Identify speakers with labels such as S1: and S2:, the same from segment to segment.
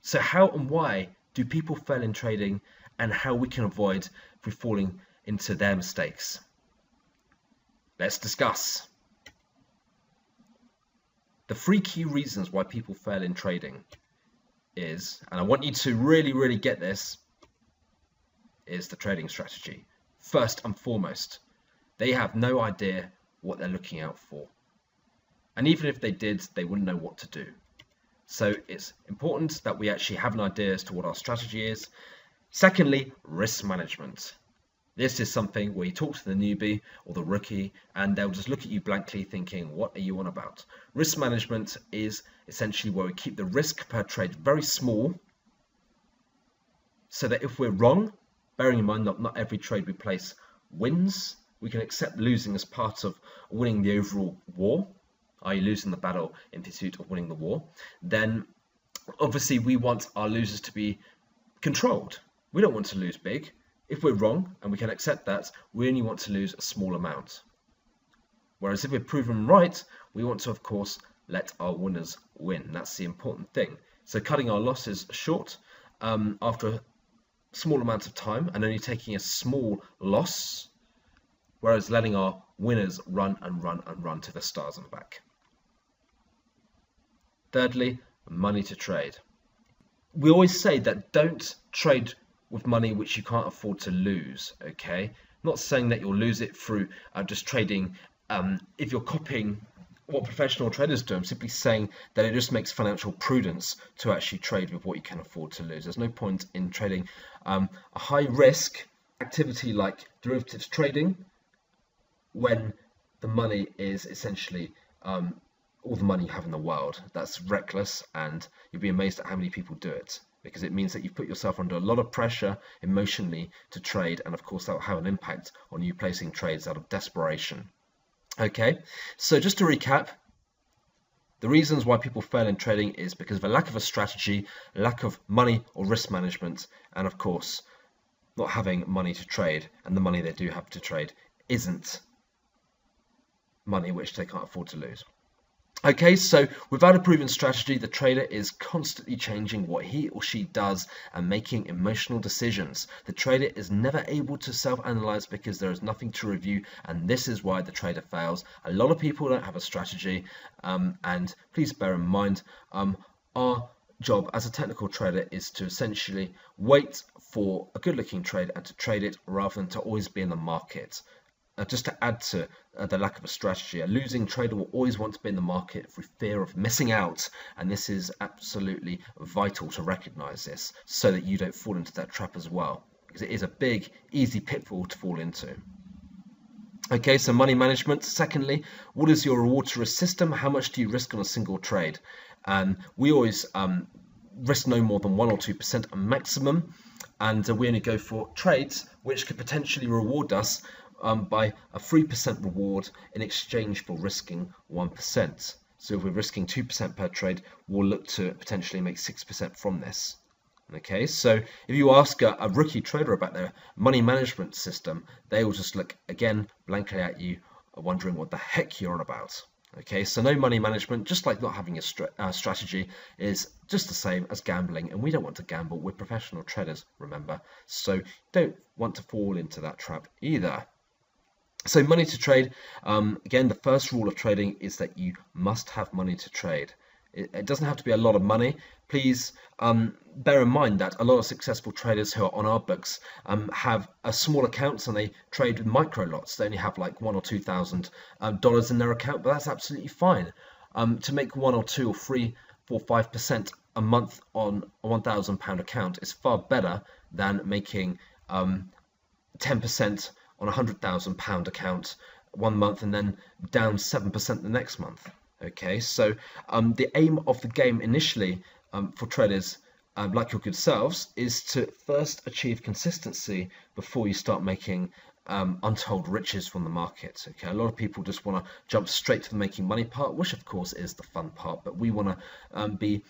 S1: So how and why do people fail in trading, and how we can avoid falling into their mistakes? Let's discuss. The 3 key reasons why people fail in trading is, and I want you to really get this, is the trading strategy. First and foremost, they have no idea what they're looking out for. And even if they did, they wouldn't know what to do. So it's important that we actually have an idea as to what our strategy is. Secondly, risk management. This is something where you talk to the newbie or the rookie and they'll just look at you blankly thinking, what are you on about? Risk management is essentially where we keep the risk per trade very small, so that if we're wrong, bearing in mind that not every trade we place wins, we can accept losing as part of winning the overall war, i.e. losing the battle in pursuit of winning the war. Then obviously we want our losers to be controlled. We don't want to lose big. If we're wrong, and we can accept that, we only want to lose a small amount. Whereas if we're proven right, we want to, of course, let our winners win. That's the important thing. So cutting our losses short after a small amount of time and only taking a small loss, whereas letting our winners run and run and run to the stars and back. Thirdly, money to trade. We always say that don't trade with money which you can't afford to lose, okay? Not saying that you'll lose it through just trading. If you're copying what professional traders do, I'm simply saying that it just makes financial prudence to actually trade with what you can afford to lose. There's no point in trading a high risk activity like derivatives trading when the money is essentially all the money you have in the world. That's reckless, and you'll be amazed at how many people do it, because it means that you've put yourself under a lot of pressure emotionally to trade, and of course that will have an impact on you placing trades out of desperation. Okay, so just to recap, the reasons why people fail in trading is because of a lack of a strategy, lack of money or risk management, and of course not having money to trade, and the money they do have to trade isn't money which they can't afford to lose. Okay, so without a proven strategy, the trader is constantly changing what he or she does and making emotional decisions. The trader is never able to self-analyze because there is nothing to review, and this is why the trader fails. A lot of people don't have a strategy, and please bear in mind, our job as a technical trader is to essentially wait for a good-looking trade and to trade it rather than to always be in the market. Just to add to the lack of a strategy, a losing trader will always want to be in the market for fear of missing out, and this is absolutely vital to recognize this so that you don't fall into that trap as well, because it is a big, easy pitfall to fall into. Okay, so money management. Secondly, what is your reward to risk system? How much do you risk on a single trade? And we always risk no more than 1 or 2% a maximum, and we only go for trades which could potentially reward us by a 3% reward in exchange for risking 1%. So if we're risking 2% per trade, we'll look to potentially make 6% from this. Okay, so if you ask a rookie trader about their money management system, they will just look again blankly at you, wondering what the heck you're on about. Okay, so no money management, just like not having a strategy, is just the same as gambling, and we don't want to gamble. We're professional traders, remember, so don't want to fall into that trap either. So money to trade, again, the first rule of trading is that you must have money to trade. It doesn't have to be a lot of money. Please bear in mind that a lot of successful traders who are on our books have small accounts and they trade with micro lots. They only have like $1,000 or $2,000 in their account, but that's absolutely fine. To make 1 or 2 or 3, 4, 5% a month on a £1,000 account is far better than making 10% on a £100,000 account 1 month and then down 7% the next month. Okay, so the aim of the game initially for traders like your good selves is to first achieve consistency before you start making untold riches from the market. Okay, a lot of people just want to jump straight to the making money part, which of course is the fun part, but we want to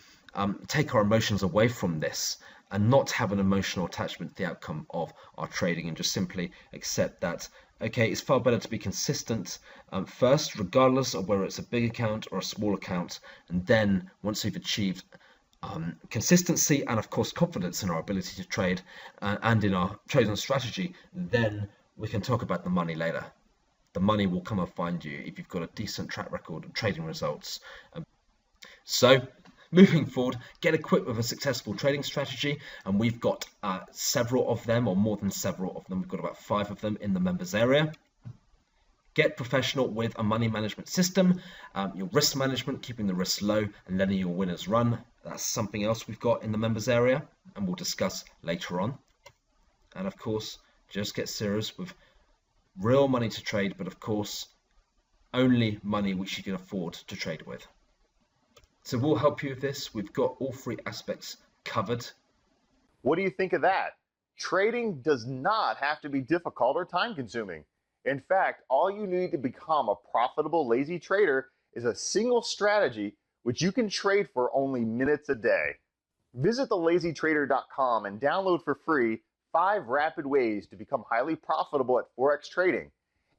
S1: take our emotions away from this and not have an emotional attachment to the outcome of our trading, and just simply accept that, okay, it's far better to be consistent first, regardless of whether it's a big account or a small account, and then once we've achieved consistency and of course confidence in our ability to trade and in our chosen strategy, then we can talk about the money later. The money will come and find you if you've got a decent track record of trading results. So moving forward, get equipped with a successful trading strategy, and we've got several of them, or more than several of them. We've got about 5 of them in the members area. Get professional with a money management system, your risk management, keeping the risks low and letting your winners run. That's something else we've got in the members area, and we'll discuss later on. And of course, just get serious with real money to trade, but of course, only money which you can afford to trade with. So we'll help you with this. We've got all 3 aspects covered.
S2: What do you think of that? Trading does not have to be difficult or time-consuming. In fact, all you need to become a profitable lazy trader is a single strategy which you can trade for only minutes a day. Visit thelazytrader.com and download for free 5 rapid ways to become highly profitable at Forex trading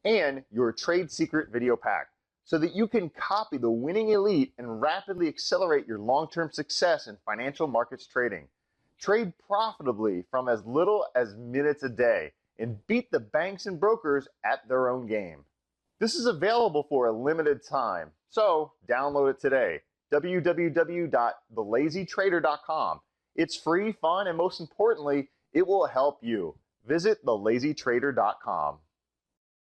S2: and your trade secret video pack, so that you can copy the winning elite and rapidly accelerate your long-term success in financial markets trading. Trade profitably from as little as minutes a day and beat the banks and brokers at their own game. This is available for a limited time, so download it today. www.thelazytrader.com. It's free, fun, and most importantly, it will help you. Visit thelazytrader.com.